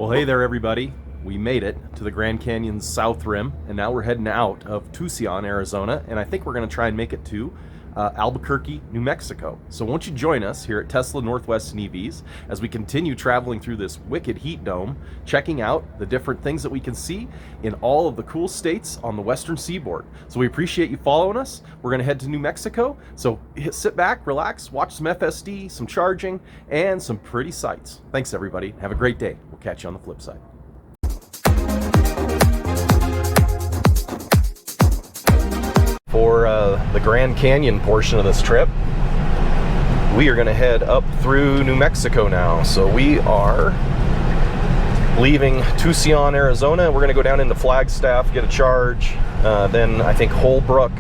Well, hey there, everybody. We made it to the Grand Canyon's south rim, and now we're heading out of Tusayan, Arizona, and I think we're going to try and make it to Albuquerque, New Mexico. So won't you join us here at Tesla Northwest and EVs as we continue traveling through this wicked heat dome, checking out the different things that we can see in all of the cool states on the western seaboard. So we appreciate you following us. We're going to head to New Mexico, so sit back, relax, watch some FSD, some charging, and some pretty sights. Thanks, everybody. Have a great day. We'll catch you on the flip side. For the Grand Canyon portion of this trip, we are going to head up through New Mexico now. So we are leaving Tusayan, Arizona. We're going to go down into Flagstaff, get a charge, then I think Holbrook,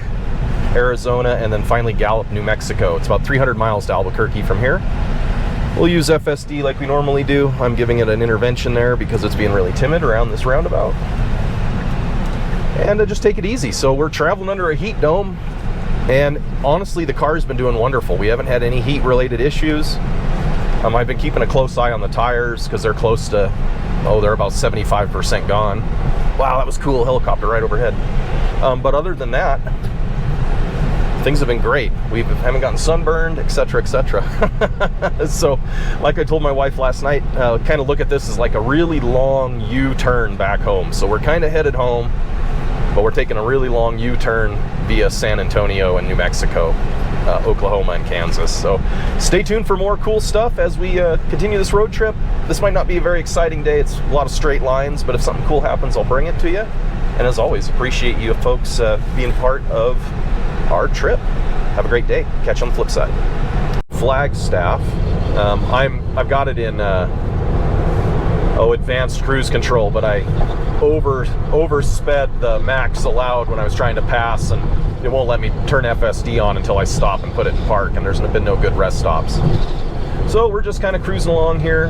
Arizona, and then finally Gallup, New Mexico. It's about 300 miles to Albuquerque from here. We'll use FSD like we normally do. I'm giving it an intervention there because it's being really timid around this roundabout. And just take it easy. So we're traveling under a heat dome, and honestly the car's been doing wonderful. We haven't had any heat related issues. I've been keeping a close eye on the tires because they're close to, they're about 75% gone. Wow, that was cool, helicopter right overhead. But other than that, things have been great. We haven't gotten sunburned, etc., etc. So like I told my wife last night, kind of look at this as like a really long U-turn back home. So we're kind of headed home, but we're taking a really long U-turn via San Antonio and New Mexico, Oklahoma and Kansas. So stay tuned for more cool stuff as we continue this road trip. This might not be a very exciting day. It's a lot of straight lines, but if something cool happens, I'll bring it to you. And as always, appreciate you folks being part of our trip. Have a great day. Catch you on the flip side. Flagstaff. I've got it in advanced cruise control, but I oversped the max allowed when I was trying to pass, and it won't let me turn FSD on until I stop and put it in park, and there's been no good rest stops. So we're just kind of cruising along here.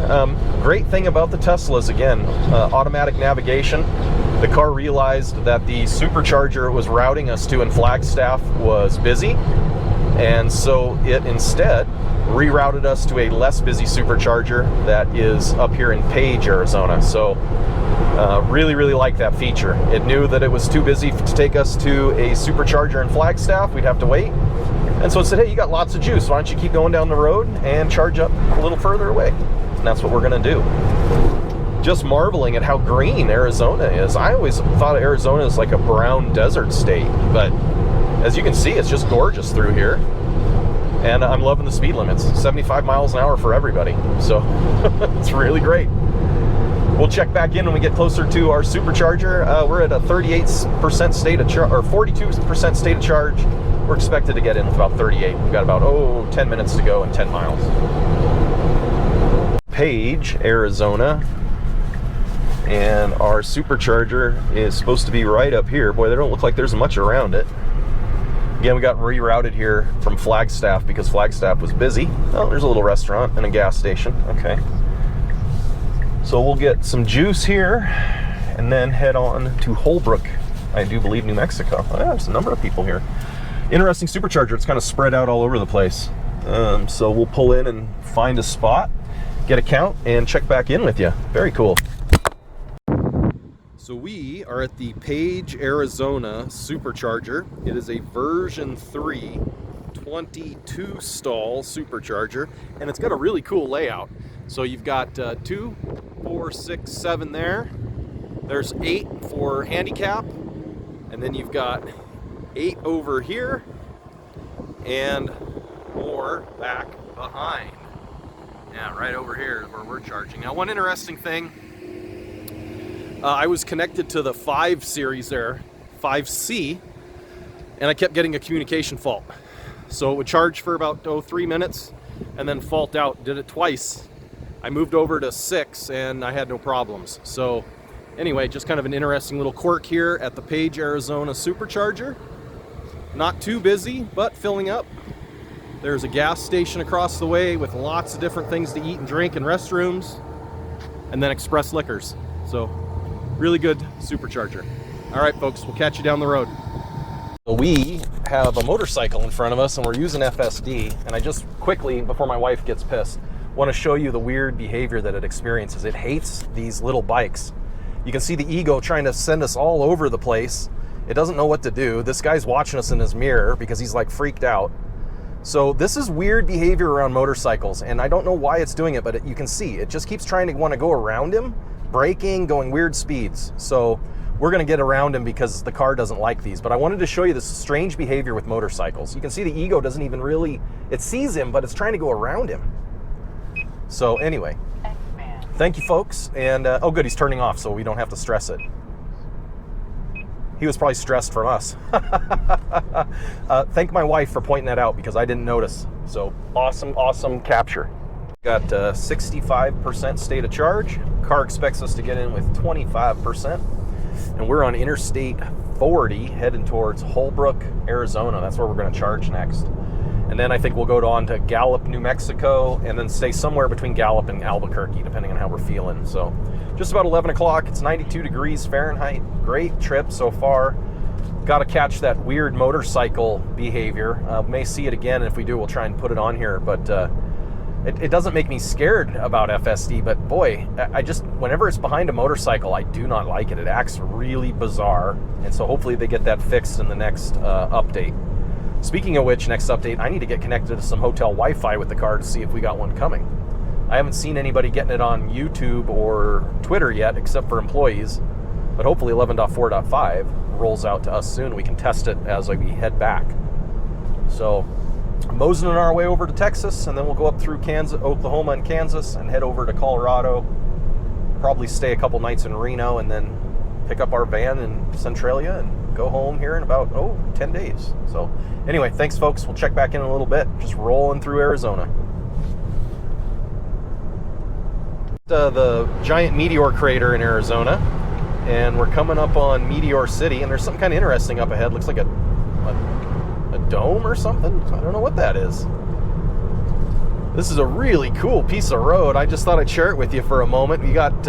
Great thing about the Teslas, again, automatic navigation. The car realized that the supercharger it was routing us to in Flagstaff was busy, and so it instead rerouted us to a less busy supercharger that is up here in Page, Arizona. So really like that feature. It knew that it was too busy to take us to a supercharger in Flagstaff. We'd have to wait. And so it said, hey, you got lots of juice. Why don't you keep going down the road and charge up a little further away? And that's what we're going to do. Just marveling at how green Arizona is. I always thought Arizona is like a brown desert state, but as you can see, it's just gorgeous through here. And I'm loving the speed limits, 75 miles an hour for everybody. So it's really great. We'll check back in when we get closer to our supercharger. We're at a 38% state of charge, or 42% state of charge. We're expected to get in with about 38. We've got about 10 minutes to go and 10 miles. Page, Arizona. And our supercharger is supposed to be right up here. Boy, they don't look like there's much around it. Again, we got rerouted here from Flagstaff because Flagstaff was busy. Oh, there's a little restaurant and a gas station. Okay. So we'll get some juice here and then head on to Holbrook, I do believe, New Mexico. Oh, yeah, there's a number of people here. Interesting supercharger. It's kind of spread out all over the place. So we'll pull in and find a spot, get a count, and check back in with you. Very cool. So we are at the Page, Arizona supercharger. It is a version 3 22 stall supercharger, and it's got a really cool layout. So you've got 2, 4, 6, 7 there. There's 8 for handicap, and then you've got 8 over here and more back behind. Yeah, right over here is where we're charging. Now, one interesting thing, I was connected to the 5 series there, 5C, and I kept getting a communication fault. So it would charge for about 3 minutes and then fault out. Did it twice. I moved over to 6 and I had no problems. So anyway, just kind of an interesting little quirk here at the Page, Arizona supercharger. Not too busy, but filling up. There's a gas station across the way with lots of different things to eat and drink and restrooms, and then express liquors. So really good supercharger. All right, folks, we'll catch you down the road. We have a motorcycle in front of us and we're using FSD, and I just quickly, before my wife gets pissed, want to show you the weird behavior that it experiences. It hates these little bikes. You can see the ego trying to send us all over the place. It doesn't know what to do. This guy's watching us in his mirror because he's like freaked out. So this is weird behavior around motorcycles, and I don't know why it's doing it, but you can see it just keeps trying to want to go around him, braking, going weird speeds. So we're going to get around him because the car doesn't like these. But I wanted to show you this strange behavior with motorcycles. You can see the ego doesn't even really, it sees him, but it's trying to go around him. So anyway, thank you folks. And oh good, he's turning off so we don't have to stress it. He was probably stressed from us. Thank my wife for pointing that out because I didn't notice. So awesome, awesome capture. Got 65% state of charge. Car expects us to get in with 25%. And we're on Interstate 40 heading towards Holbrook, Arizona. That's where we're going to charge next. And then I think we'll go on to Gallup, New Mexico, and then stay somewhere between Gallup and Albuquerque, depending on how we're feeling. So just about 11 o'clock. It's 92 degrees Fahrenheit. Great trip so far. Got to catch that weird motorcycle behavior. May see it again. If we do, we'll try and put it on here. But it doesn't make me scared about FSD. But boy, I just, whenever it's behind a motorcycle, I do not like it. It acts really bizarre. And so hopefully they get that fixed in the next update. Speaking of which, next update, I need to get connected to some hotel Wi-Fi with the car to see if we got one coming. I haven't seen anybody getting it on YouTube or Twitter yet, except for employees. But hopefully 11.4.5 rolls out to us soon. We can test it as we head back. So, moseying our way over to Texas, and then we'll go up through Kansas, Oklahoma and Kansas, and head over to Colorado. Probably stay a couple nights in Reno, and then pick up our van in Centralia and go home here in about 10 days. So anyway, thanks folks. We'll check back in a little bit. Just rolling through Arizona. The giant meteor crater in Arizona, and we're coming up on Meteor City, and there's something kind of interesting up ahead. Looks like a dome or something. I don't know what that is. This is a really cool piece of road. I just thought I'd share it with you for a moment. We got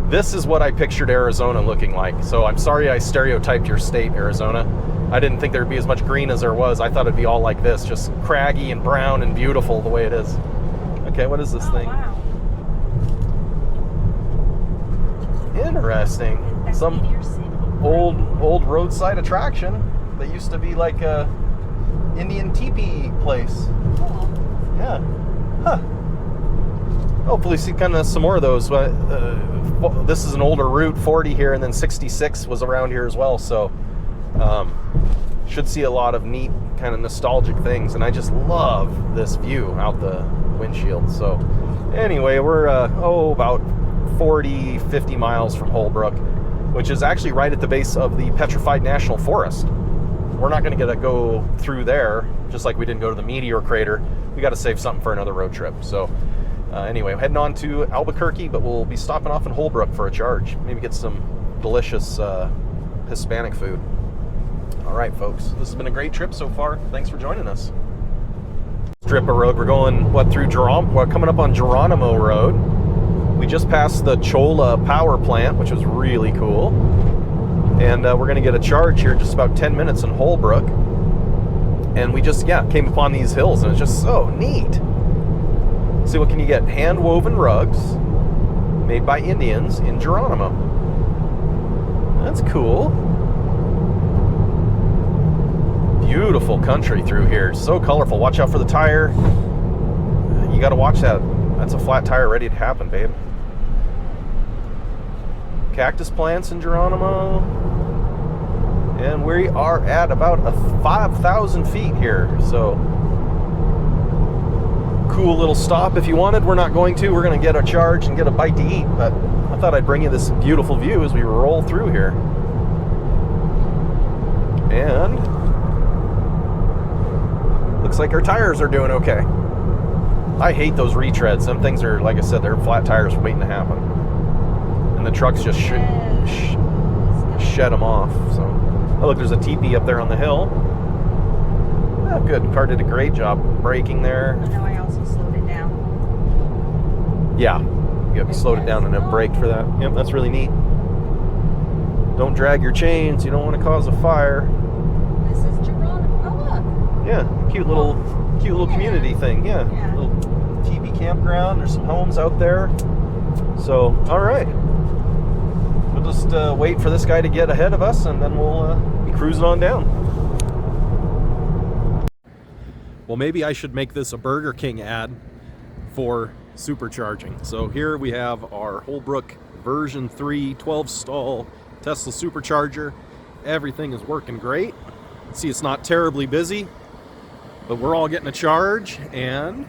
this is what I pictured Arizona looking like. So I'm sorry I stereotyped your state, Arizona. I didn't think there'd be as much green as there was. I thought it'd be all like this, just craggy and brown and beautiful the way it is. Okay, what is this thing? Wow. Interesting. Some old roadside attraction that used to be like a Indian teepee place. Cool. Yeah. Huh. Hopefully see kind of some more of those. This is an older route, 40 here, and then 66 was around here as well. So should see a lot of neat kind of nostalgic things. And I just love this view out the windshield. So anyway, we're about 40, 50 miles from Holbrook, which is actually right at the base of the Petrified National Forest. We're not going to go through there, just like we didn't go to the meteor crater. We got to save something for another road trip. So anyway, heading on to Albuquerque, but we'll be stopping off in Holbrook for a charge. Maybe get some delicious Hispanic food. All right, folks, this has been a great trip so far. Thanks for joining us. Strip of road, we're going through Geronimo. We're coming up on Geronimo Road. We just passed the Cholla power plant, which was really cool. And we're going to get a charge here in just about 10 minutes in Holbrook. And we just, came upon these hills, and it's just so neat. See, what can you get? Hand-woven rugs made by Indians in Geronimo. That's cool. Beautiful country through here. So colorful. Watch out for the tire. You got to watch that. That's a flat tire ready to happen, babe. Cactus plants in Geronimo. And we are at about 5,000 feet here. So cool little stop if you wanted. We're not going to. We're going to get a charge and get a bite to eat. But I thought I'd bring you this beautiful view as we roll through here. And looks like our tires are doing okay. I hate those retreads. Some things are, like I said, they're flat tires waiting to happen. And the trucks just shed them off. So, oh look, there's a teepee up there on the hill. Oh, good. The car did a great job braking there. I know I also slowed it down. Yeah, you slowed it down and it braked for that. Yep, that's really neat. Don't drag your chains. You don't want to cause a fire. This is Geronimo. Oh look. Yeah, cute little community thing. Yeah, little teepee RV campground. There's some homes out there. So, all right. We'll just wait for this guy to get ahead of us, and then we'll be cruising on down. Well, maybe I should make this a Burger King ad for supercharging. So here we have our Holbrook version 3 12 stall Tesla supercharger. Everything is working great. See, it's not terribly busy, but we're all getting a charge, and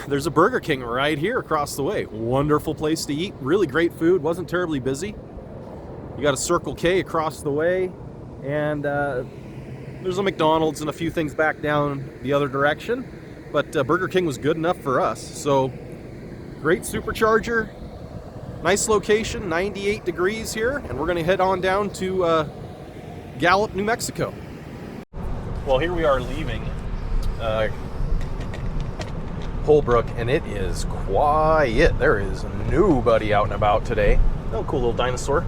there's a Burger King right here across the way. Wonderful place to eat, really great food, wasn't terribly busy. You got a Circle K across the way, and there's a McDonald's and a few things back down the other direction, but Burger King was good enough for us. So great supercharger, nice location, 98 degrees here, and we're going to head on down to Gallup, New Mexico. Well, here we are leaving Holbrook, and it is quiet. There is nobody out and about today. Oh, cool little dinosaur.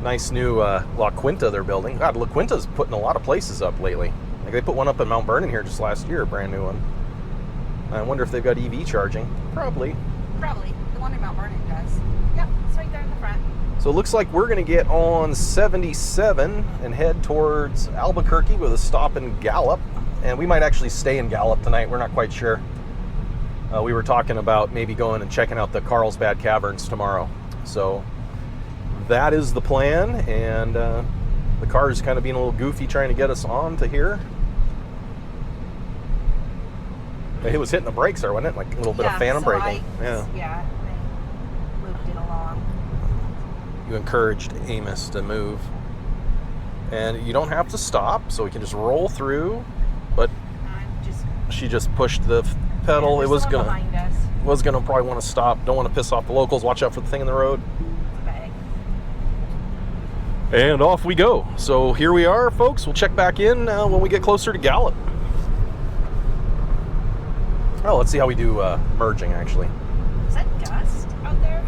Nice new La Quinta they're building. God, La Quinta's putting a lot of places up lately. Like they put one up in Mount Vernon here just last year, a brand new one. I wonder if they've got EV charging. Probably. Probably. The one in Mount Vernon does. Yep, it's right there in the front. So it looks like we're going to get on 77 and head towards Albuquerque with a stop in Gallup. And we might actually stay in Gallup tonight. We're not quite sure. We were talking about maybe going and checking out the Carlsbad Caverns tomorrow. So that is the plan, and the car is kind of being a little goofy trying to get us on to here. It was hitting the brakes there, wasn't it? Like a little bit of phantom braking. Yeah, they moved it along. You encouraged Amos to move. And you don't have to stop, so we can just roll through. But she just pushed the pedal. Yeah, it was gonna probably want to stop. Don't want to piss off the locals. Watch out for the thing in the road. And off we go. So here we are, folks. We'll check back in when we get closer to Gallup. Oh, let's see how we do merging, actually. Is that dust out there?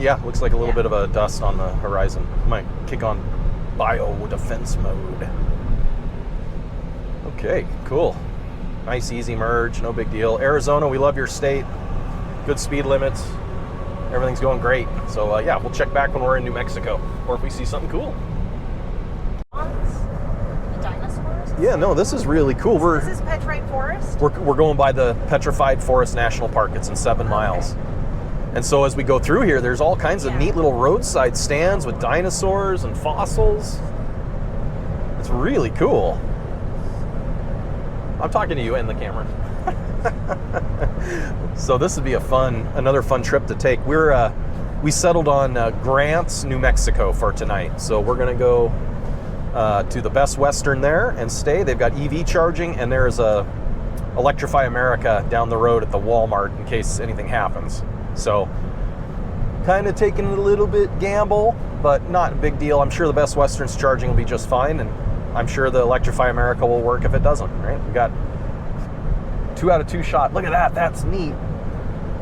Yeah, looks like a little bit of a dust on the horizon. Might kick on bio defense mode. Okay, cool. Nice, easy merge, no big deal. Arizona, we love your state. Good speed limits. Everything's going great. So yeah, we'll check back when we're in New Mexico, or if we see something cool. The dinosaurs? Yeah, no, this is really cool. This is Petrified Forest? We're going by the Petrified Forest National Park. It's in 7 miles. And so as we go through here, there's all kinds of neat little roadside stands with dinosaurs and fossils. It's really cool. I'm talking to you in the camera. So this would be another fun trip to take. We settled on Grants, New Mexico for tonight. So we're gonna go to the Best Western there and stay. They've got EV charging, and there's a Electrify America down the road at the Walmart in case anything happens. So kind of taking a little bit gamble, but not a big deal. I'm sure the Best Western's charging will be just fine, and I'm sure the Electrify America will work if it doesn't, right? We got 2 out of 2 shot. Look at that, that's neat.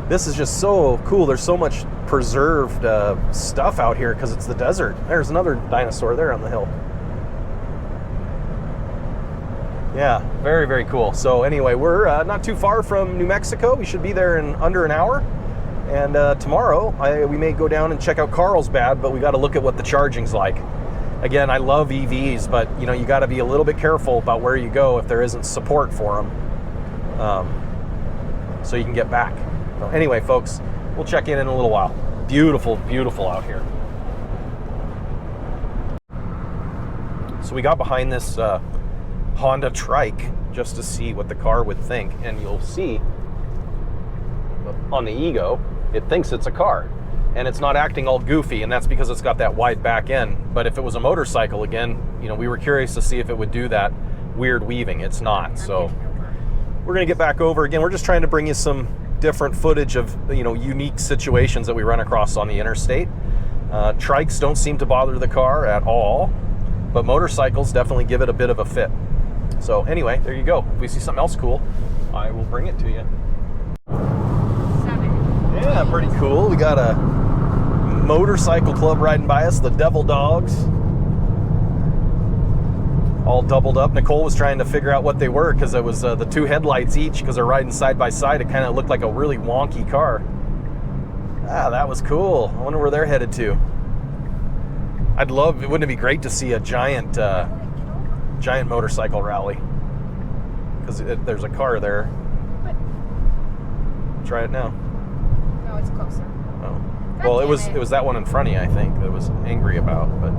This is just so cool. There's so much preserved stuff out here because it's the desert. There's another dinosaur there on the hill. Yeah, very, very cool. So anyway, we're not too far from New Mexico. We should be there in under an hour. And tomorrow, we may go down and check out Carlsbad, but we got to look at what the charging's like. Again, I love EVs, but you know, you got to be a little bit careful about where you go if there isn't support for them, so you can get back. So anyway, folks, we'll check in a little while. Beautiful, beautiful out here. So we got behind this Honda Trike just to see what the car would think, and you'll see on the Ego, it thinks it's a car. And it's not acting all goofy, and that's because it's got that wide back end. But if it was a motorcycle, again, you know, we were curious to see if it would do that weird weaving. It's not. So we're gonna get back over again. We're just trying to bring you some different footage of, you know, unique situations that we run across on the interstate. Trikes don't seem to bother the car at all, but motorcycles definitely give it a bit of a fit. So anyway, there you go. If we see something else cool, I will bring it to you. Yeah, pretty cool. We got a motorcycle club riding by us, the Devil Dogs. all doubled up. Nicole was trying to figure out what they were because it was the two headlights each, because they're riding side by side. It kind of looked like a really wonky car. Ah, that was cool. I wonder where they're headed to. Wouldn't it be great to see a giant motorcycle rally? Because there's a car there. Try it now. No, it's closer. Oh. Well, it was that one in front of you, I think, that was angry about, but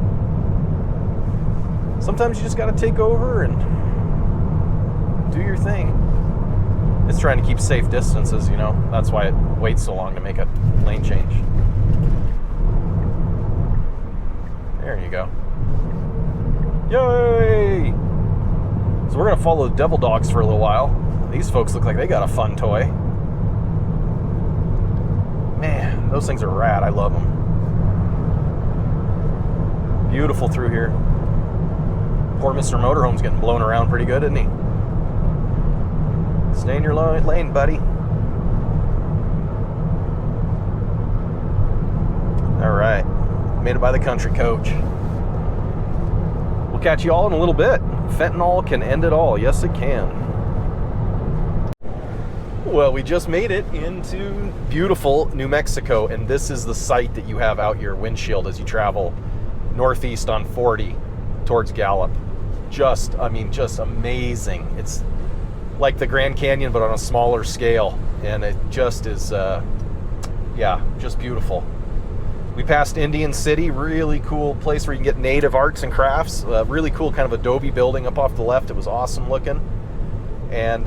sometimes you just got to take over and do your thing. It's trying to keep safe distances, you know. That's why it waits so long to make a lane change. There you go. Yay! So we're going to follow the Devil Dogs for a little while. These folks look like they got a fun toy. Man, those things are rad. I love them. Beautiful through here. Poor Mr. Motorhome's getting blown around pretty good, isn't he? Stay in your lane, buddy. All right. Made it by the country coach. We'll catch you all in a little bit. Fentanyl can end it all. Yes, it can. Well, we just made it into beautiful New Mexico, and this is the sight that you have out your windshield as you travel northeast on 40 towards Gallup. Just amazing. It's like the Grand Canyon, but on a smaller scale, and it just is, just beautiful. We passed Indian City, really cool place where you can get native arts and crafts. Really cool kind of adobe building up off the left. It was awesome looking. And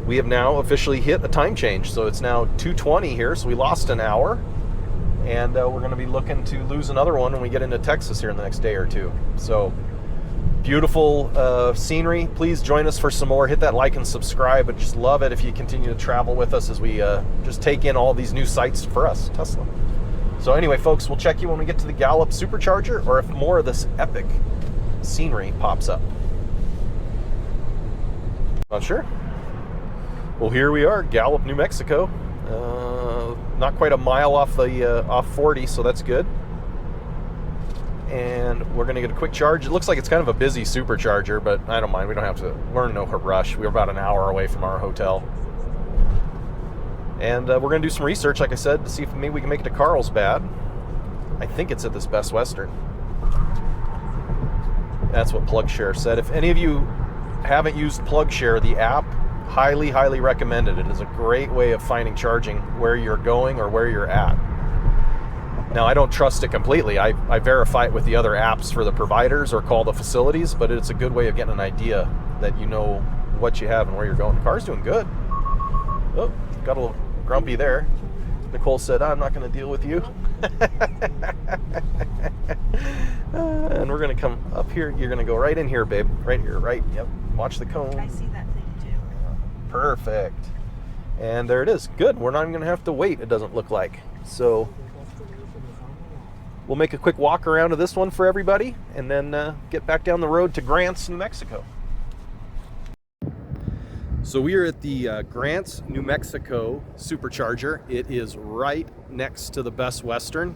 we have now officially hit a time change. So it's now 2:20 here, so we lost an hour. And we're going to be looking to lose another one when we get into Texas here in the next day or two. So beautiful scenery. Please join us for some more. Hit that like and subscribe. But just love it if you continue to travel with us as we just take in all these new sights for us, Tesla. So anyway, folks, we'll check you when we get to the Gallup Supercharger, or if more of this epic scenery pops up. Not sure. Well, here we are, Gallup, New Mexico. Not quite a mile off the off 40, so that's good. And we're going to get a quick charge. It looks like it's kind of a busy supercharger, but I don't mind. We don't have to. We're in no rush. We're about an hour away from our hotel. And we're going to do some research, like I said, to see if maybe we can make it to Carlsbad. I think it's at this Best Western. That's what PlugShare said. If any of you haven't used PlugShare, the app, highly, highly recommended. It is a great way of finding charging where you're going or where you're at. Now, I don't trust it completely. I verify it with the other apps for the providers or call the facilities, but it's a good way of getting an idea that you know what you have and where you're going. The car's doing good. Oh, got a little grumpy there. Nicole said, I'm not going to deal with you. And we're going to come up here. You're going to go right in here, babe. Right here, right. Yep. Watch the cone. I see that thing too. Perfect. And there it is. Good. We're not even going to have to wait, it doesn't look like. So we'll make a quick walk around of this one for everybody and then get back down the road to Grants, New Mexico. So we are at the Grants, New Mexico Supercharger. It is right next to the Best Western.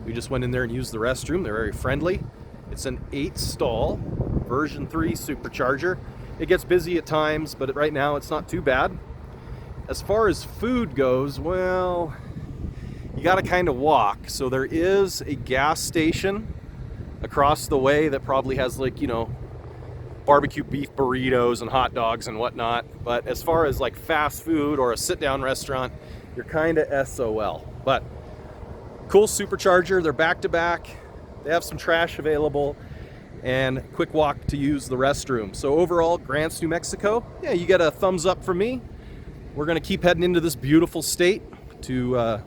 We just went in there and used the restroom. They're very friendly. It's an 8-stall version 3 Supercharger. It gets busy at times, but right now it's not too bad. As far as food goes, well, you got to kind of walk. So there is a gas station across the way that probably has, like, you know, barbecue beef burritos and hot dogs and whatnot. But as far as like fast food or a sit-down restaurant, you're kind of SOL. But cool supercharger. They're back-to-back. They have some trash available and quick walk to use the restroom. So overall, Grants, New Mexico, yeah, you get a thumbs up from me. We're going to keep heading into this beautiful state to,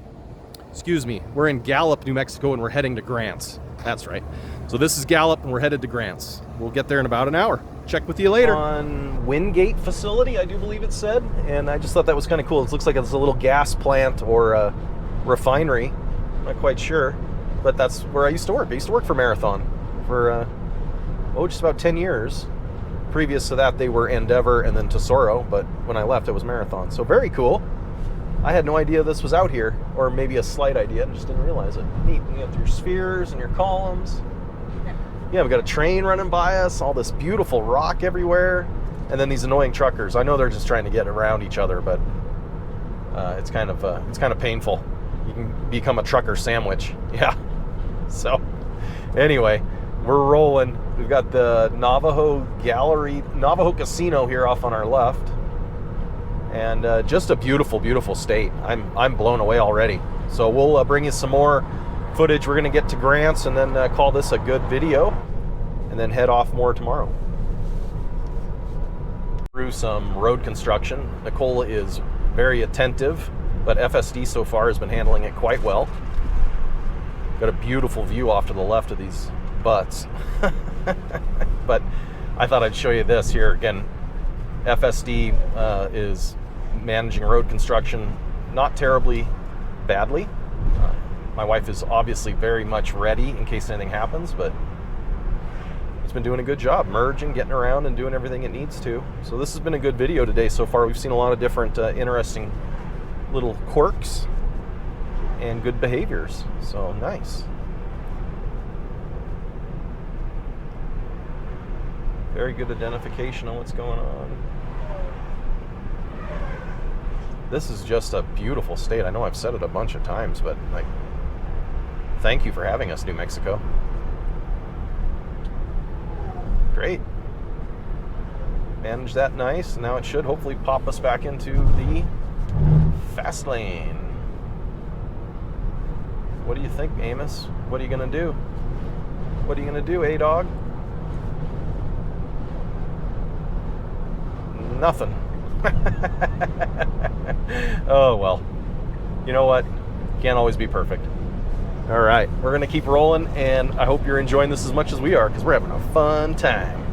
we're in Gallup, New Mexico, and we're heading to Grants. That's right. So this is Gallup, and we're headed to Grants. We'll get there in about an hour. Check with you later. On Wingate facility, I do believe it said, and I just thought that was kind of cool. It looks like it's a little gas plant or a refinery. I'm not quite sure, but that's where I used to work. I used to work for Marathon for, just about 10 years. Previous to that, they were Endeavor and then Tesoro, but when I left, it was Marathon. So very cool. I had no idea this was out here, or maybe a slight idea and just didn't realize it. Neat. You have your spheres and your columns. yeah, we've got a train running by us, all this beautiful rock everywhere, and then these annoying truckers. I know they're just trying to get around each other, but it's kind of painful. You can become a trucker sandwich. Yeah. So anyway, we're rolling. We've got the Navajo Casino here off on our left, and just a beautiful, beautiful state. I'm blown away already. So we'll bring you some more footage. We're gonna get to Grants and then call this a good video, and then head off more tomorrow. Through some road construction. Nicole is very attentive, but FSD so far has been handling it quite well. Got a beautiful view off to the left of these butts. But I thought I'd show you this here. Again, FSD is managing road construction not terribly badly. My wife is obviously very much ready in case anything happens, but it's been doing a good job merging, getting around, and doing everything it needs to. So this has been a good video today so far. We've seen a lot of different interesting little quirks and good behaviors. So nice. Very good identification on what's going on. This is just a beautiful state. I know I've said it a bunch of times, but like, thank you for having us, New Mexico. Great. Manage that nice. Now it should hopefully pop us back into the fast lane. What do you think, Amos? What are you gonna do? What are you gonna do, A-Dog? Nothing. Oh, well. You know what? Can't always be perfect. All right, we're gonna keep rolling, and I hope you're enjoying this as much as we are, because we're having a fun time.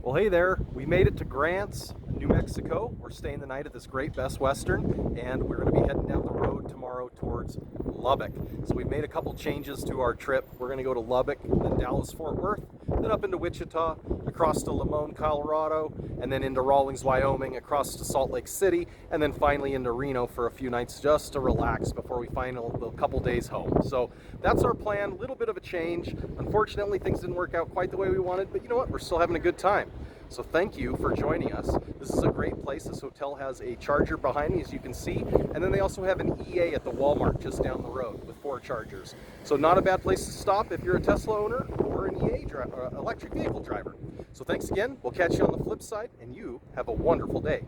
Well, hey there, we made it to Grants, New Mexico. We're staying the night at this great Best Western, and we're gonna be heading down the road tomorrow towards Lubbock. So we've made a couple changes to our trip. We're gonna go to Lubbock, then Dallas, Fort Worth, then up into Wichita, across to Limon, Colorado, and then into Rawlins, Wyoming, across to Salt Lake City, and then finally into Reno for a few nights just to relax before we find a couple days home. So that's our plan, a little bit of a change. Unfortunately, things didn't work out quite the way we wanted, but you know what? We're still having a good time. So thank you for joining us. This is a great place. This hotel has a charger behind me, as you can see, and then they also have an EA at the Walmart just down the road with 4 chargers. So not a bad place to stop if you're a Tesla owner or an EA electric vehicle driver. So thanks again. We'll catch you on the flip side, and you have a wonderful day.